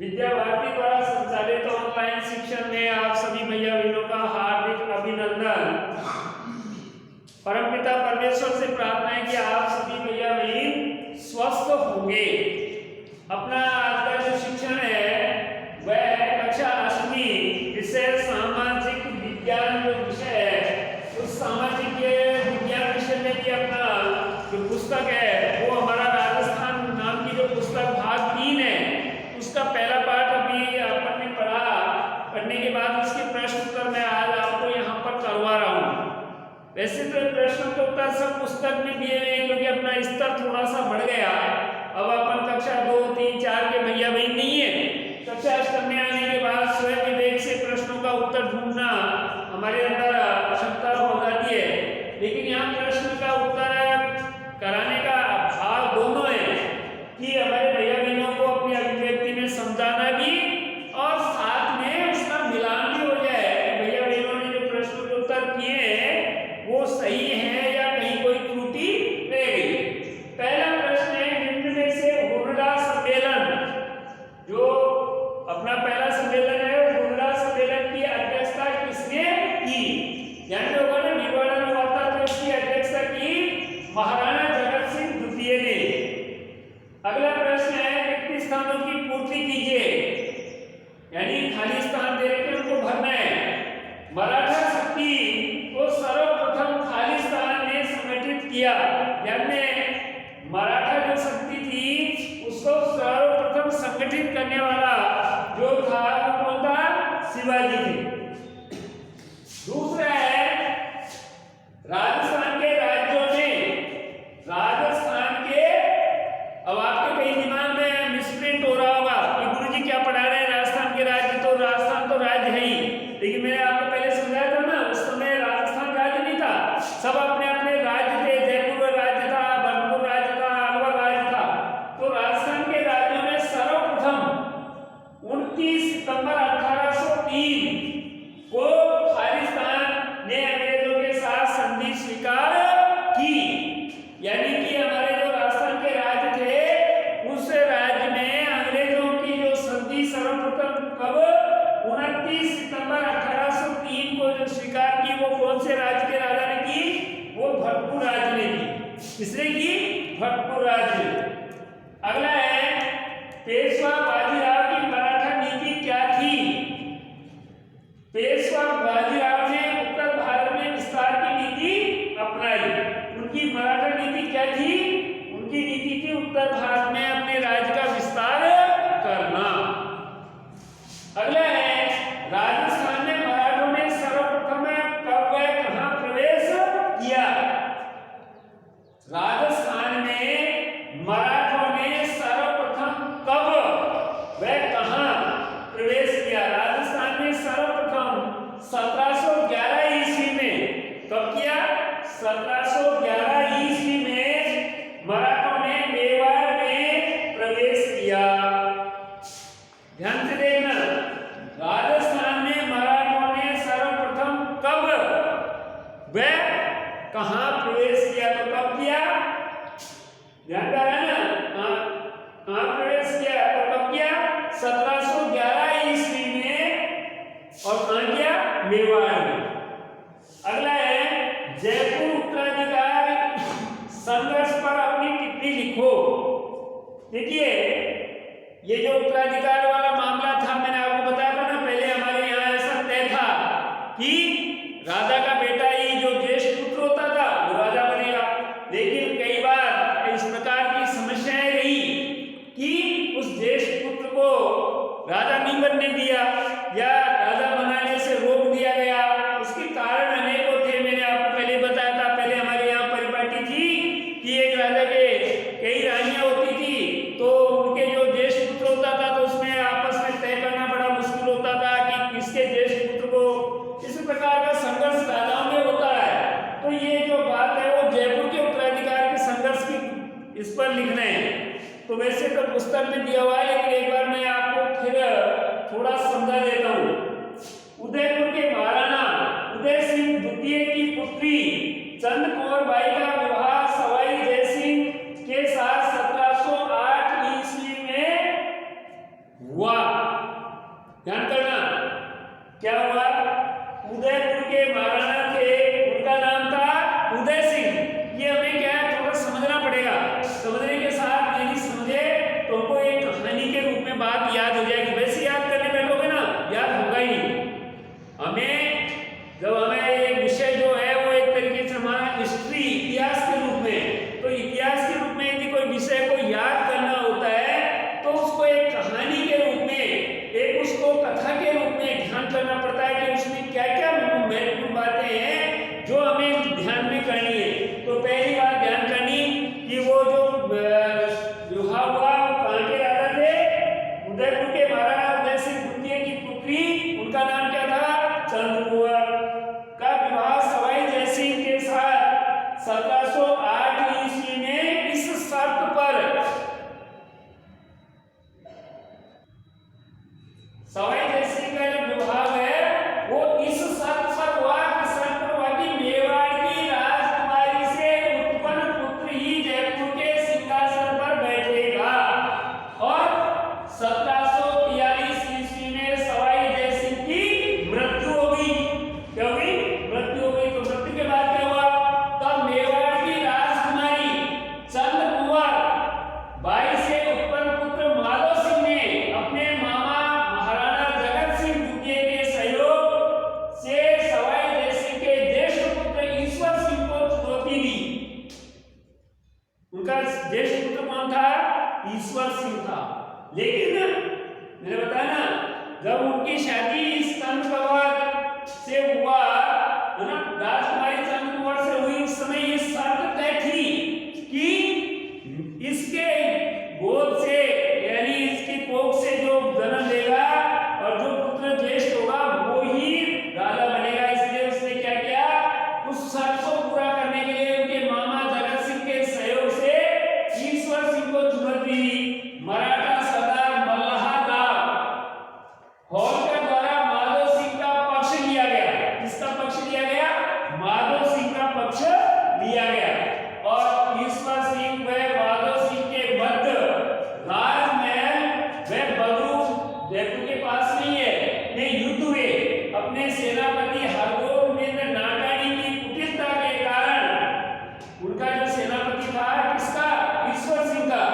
विद्या भारती द्वारा संचालित ऑनलाइन शिक्षण में आप सभी भैया बहनों का हार्दिक अभिनंदन। परमपिता परमेश्वर से प्रार्थना है कि आप सभी भैया बहन स्वस्थ होंगे। अपना आज का जो शिक्षण है वह है कक्षा 8वीं विषय सामाजिक विज्ञान जो विषय है, उस सामाजिक विज्ञान विषय में भी अपना जो पुस्तक है वो हमारा राजस्थान नाम की जो पुस्तक भाग 3 है, उसका पहला पाठ अभी अपन ने पढ़ा। पढ़ने के बाद उसके प्रश्न उत्तर मैं आज आपको यहाँ पर करवा रहा हूँ। वैसे तो प्रश्न के उत्तर सब पुस्तक में दिए हुए हैं, क्योंकि अपना स्तर थोड़ा सा बढ़ गया। अब अपन कक्षा 2, 3, 4 के भैया बहन नहीं है। कक्षा 8 में आने के बाद स्वयं विवेक से प्रश्नों का उत्तर ढूंढना हमारे अंदर क्षमता हो जाती है। लेकिन यहाँ प्रश्न का उत्तर कराने का भाव दोनों है कि हमारे भैया बहनों को अपनी अभिव्यक्ति में समझाना भी और साथ में उसका मिलान भी हो जाए। भैया बहनों ने जो प्रश्नों के उत्तर किए हैं वो सही है या कहीं कोई त्रुटि रह गई। पहला प्रश्न है, निम्न में से हुरडा सम्मेलन, जो अपना पहला सम्मेलन है, हुरडा सम्मेलन की अध्यक्षता किसने की? ध्यान होगा ना, भिलवाड़ा में हुआ था तो इसकी अध्यक्षता की महाराणा जगत सिंह द्वितीय ने। अगला प्रश्न है, रिक्त स्थानों की पूर्ति कीजिए, यानी खाली स्थान दे के उनको भरना है। मराठा शक्ति को सर्वप्रथम खाली स्थान ने संगठित किया, यानी मराठा जो शक्ति थी उसको सर्वप्रथम संगठित करने वाला जो था वो कौन था? शिवाजी थे। दूसरा है, राजस्थान के राज्यों में, राजस्थान के, अब आपके कई दिमाग में मिसप्रिंट हो रहा होगा कि गुरुजी क्या पढ़ा रहे हैं, राजस्थान के राज्य, तो राजस्थान तो राज्य है ही, लेकिन मैंने आपको पहले समझाया था ना, उस समय राजस्थान राज्य नहीं था, सब अपने अपने राज्य थे। जयपुर राज्य था, भरतपुर राज्य था, अलवर राज्य था। तो राजस्थान के राज्यों में सर्वप्रथम 29 सितंबर 1803 को खालिस्तान ने अंग्रेजों के साथ संधि स्वीकार की, यानी कि हमारे जो राजस्थान के राज्य थे उस राज्य में अंग्रेजों की जो संधि सर्वप्रथम कब 29 सितंबर 1803 को जो स्वीकार की, वो कौन से राज्य के राजा ने की? वो भरतपुर राज्य ने की। किसने की? भरतपुर राज्य। अगला है, पेशवा बाजीराव की मराठा नीति क्या थी? पेशवा बाजीराव ने उत्तर भारत में विस्तार की नीति अपनाई। उनकी मराठा नीति क्या थी? उनकी नीति थी उत्तर भारत में अपने राज्य का विस्तार करना। अगला है, राजस्थान में मराठों ने सर्वप्रथम कब व कहां प्रवेश किया? राजस्थान में मराठों ने सर्वप्रथम कब व कहां प्रवेश किया? राजस्थान में सर्वप्रथम 1711 ईस्वी में। कब किया? 1711 ईस्वी में मराठों ने मेवाड़ में प्रवेश किया। ध्यान से देखना, राजस्थान में मराठों ने सर्वप्रथम कब व कहां प्रवेश किया? तो कब किया? ध्यान रहा है ना, कहां प्रवेश किया तो कब किया? 1711 ईस्वी में। और कहां किया? मेवाड़ में। अगला है, जयपुर उत्तराधिकार संघर्ष पर अपनी टिप्पणी लिखो। देखिए, ये जो उत्तराधिकार वाला मामला था, मैंने आपको बताया था ना पहले, हमारे यहाँ ऐसा तय था कि राजा का बेटा ही जो ज्येष्ठ पुत्र होता था वो राजा बनेगा। लेकिन कई बार इस प्रकार की समस्याएं रही कि उस ज्येष्ठ पुत्र को राजा नहीं बनने दिया या राजा बनाने से रोक दिया गया। उसके कारण अनेकों थे, मैंने आपको पहले बताया था। पहले हमारे यहाँ परिपाटी थी कि एक राजा के कई रानियां होती थी, तो उनके जो ज्येष्ठ पुत्र होता था तो उसमें आपस में तय करना बड़ा मुश्किल होता था कि किसके ज्येष्ठ पुत्र को। इस प्रकार का संघर्ष राजाओं में होता है। तो ये जो बात है वो जयपुर के उत्तराधिकार के संघर्ष की, इस पर लिखना है। तो वैसे तो पुस्तक में दिया हुआ है, लेकिन एक बार मैं आपको फिर थोड़ा समझा देता हूँ। उदयपुर के महाराणा उदय सिंह द्वितीय की पुत्री चंद कौर बाई का विवाह सवाई जय सिंह के साथ 1708 ईस्वी में हुआ। ध्यान करना, क्या हुआ, उदयपुर के महाराणा थे, उनका नाम था उदय सिंह। ये हमें क्या है थोड़ा समझना पड़ेगा, समझने के साथ यदि समझे तो हमको एक कहानी के रूप में बात याद हो जाएगी। वैसे याद करने बैठोगे ना याद होगा ही नहीं। हमें जब हमें ये विषय जो है वो एक तरीके से हमारा हिस्ट्री इतिहास के रूप में, तो इतिहास के रूप में यदि कोई विषय को याद करना होता है तो उसको एक कहानी के रूप में, एक उसको कथा के रूप में ध्यान करना पड़ता है कि उसमें क्या क्या महत्वपूर्ण बातें हैं जो हमें ध्यान में करनी है। तो पहली बात ध्यान करनी कि वो जो विवाह हुआ वो कहाँ के राजा थे, उदयपुर के महाराणा उदय सिंह द्वितीय की पुत्री, उनका नाम क्या था, चंद्रकुंवर का विवाह सवाई जयसिंह के साथ 1708 ईस्वी में इस शर्त पर, सवाई जयसिंह का जो विवाह है वो इस शर्त पर हुआ कि मेवाड़ की राजकुमारी से उत्पन्न पुत्र ही जयपुर के सिंहासन पर बैठेगा। और 1743 ईस्वी में सवाई जयसिंह की मृत्यु हो गई। क्या हुई, मृत्यु हो गई। तो मृत्यु के बाद क्या हुआ, तब मेवाड़ की राजकुमारी चंद्रकुंवर बाई से उत्पन्न पुत्र माधव सिंह ने अपने मामा महाराणा जगत सिंह द्वितीय के सहयोग से सवाई जयसिंह के ज्येष्ठ पुत्र ईश्वर सिंह को चुनौती दी। उनका ज्येष्ठ पुत्र कौन था, ईश्वर सिंह था। लेकिन मैंने बताया ना जब उनकी शादी चंद्रकुंवर से हुआ है ना, राजकुमारी चंद्रकुंवर से हुई, उस समय ये शर्त तय थी कि इसके गोद से यानी इसकी कोख से जो जन्म लेगा और जो पुत्र ज्येष्ठ होगा वो ही राजा बनेगा। इसलिए उसने क्या किया, उस शर्त को पूरा करने के लिए उनके मामा जगत सिंह के सहयोग से ईश्वर सिंह को चुनौती दी। मराठा सरदार मल्हारराव होलकर द्वारा माधव सिंह का पक्ष लिया गया। किसका पक्ष लिया गया, माधव सिंह का पक्ष लिया गया। और ईश्वर सिंह व माधव सिंह के मध्य राजमहल व बगरू जयपुर के पास नहीं है में युद्ध हुए। अपने सेनापति हरगोविंद नाटानी की कुटिलता के कारण, उनका जो सेनापति था किसका, ईश्वर सिंह का,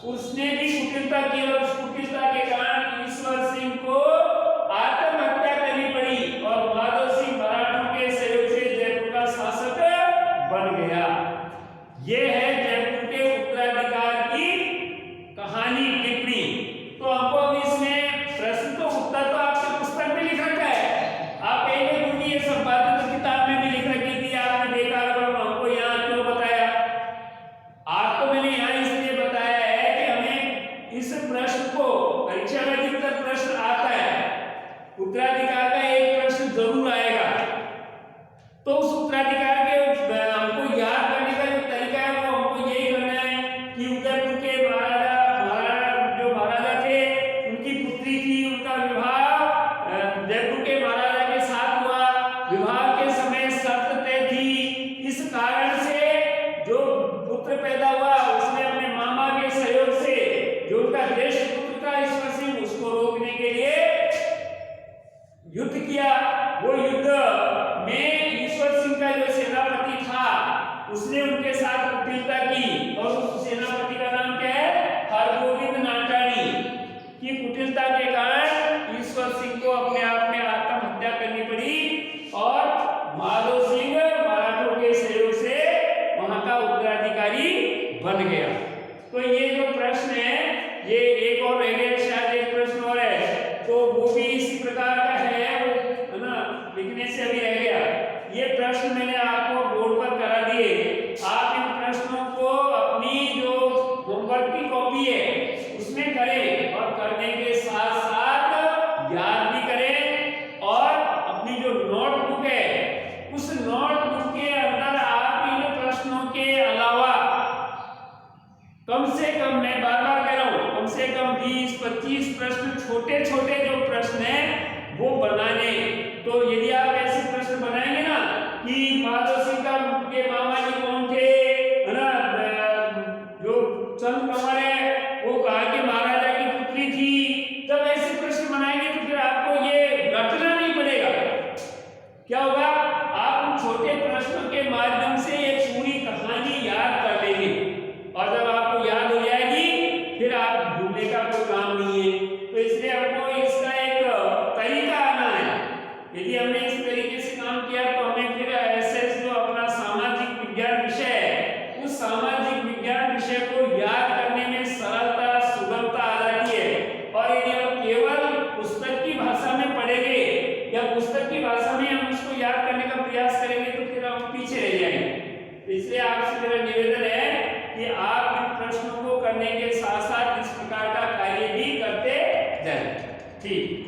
उसने भी कुटिलता की और उस कुटिलता के कारण ईश्वर सिंह को आत्महत्या करनी पड़ी और माधव सिंह मराठों के सहयोग से जयपुर का शासक बन गया। ये है जयपुर के उत्तराधिकार की कहानी, टिप्पणी। तो हमको अभी इसमें प्रश्न तो उत्तर तो आपके पुस्तक में लिख रखा है, आप एक दूसरी ये सब बातें तो किताब में भी लिख रखी थी, आपने देखा होगा। हमको यहाँ क्यों बताया, आपको मैंने यहाँ इसलिए बताया है कि हमें इस प्रश्न को परीक्षा में अधिकतर प्रश्न आता है, उत्तराधिकार का एक प्रश्न जरूर आएगा। तो उस उत्तराधिकार के हमको याद करने का जो तरीका है वो हमको यही करना है कि उदयपुर के जो महाराजा थे उनकी पुत्री थी, उनका विवाह जयपुर के महाराजा के साथ हुआ। विवाह के समय शर्त तय थी, इस कारण से जो पुत्र पैदा हुआ उसने अपने मामा के सहयोग से जो उनका ज्येष्ठ पुत्र था ईश्वर सिंह, उसको रोकने के लिए युद्ध किया। वो युद्ध में ईश्वर सिंह का जो सेनापति था उसने उनके साथ कुटिलता की और उस सेनापति का नाम क्या है, हरगोविंद नाटानी की कुटिलता के कारण ईश्वर सिंह को अपने आप में आत्महत्या करनी पड़ी और माधव सिंह मराठों के सहयोग से वहां का उत्तराधिकारी बन गया। तो ये जो प्रश्न है ये एक और रह गया, शायद एक प्रश्न और है तो वो भी इसी प्रकार का है, वो है ना, लिखने से अभी रह गया। ये प्रश्न मैंने आपको बोर्ड पर करा दिए, आप इन प्रश्नों को अपनी जो होमवर्क की कॉपी है उसमें करें और करने के साथ साथ याद भी करें और अपनी जो नोटबुक है उस नोटबुक के अंदर आप इन प्रश्नों के अलावा कम से कम, मैं बार बार कह रहा हूं, कम से कम 20-25 प्रश्न छोटे छोटे जो प्रश्न हैं वो बनाने। तो यदि आप ऐसे प्रश्न बनाएंगे ना कि माधव सिंह के मामा जी कौन थे, है ना, जो चंद्रकुंवर है वो कहा कि महाराजा की पुत्री थी, जब ऐसे प्रश्न बनाएंगे तो विषय को याद करने में सरलता सुगमता आ जाती है। और यदि हम केवल पुस्तक की भाषा में पढ़ेंगे या पुस्तक की भाषा में हम उसको याद करने का प्रयास करेंगे तो फिर हम पीछे रह जाएंगे। इसलिए आपसे मेरा निवेदन है कि आप इन प्रश्नों को करने के साथ साथ इस प्रकार का कार्य भी करते जाएं। ठीक।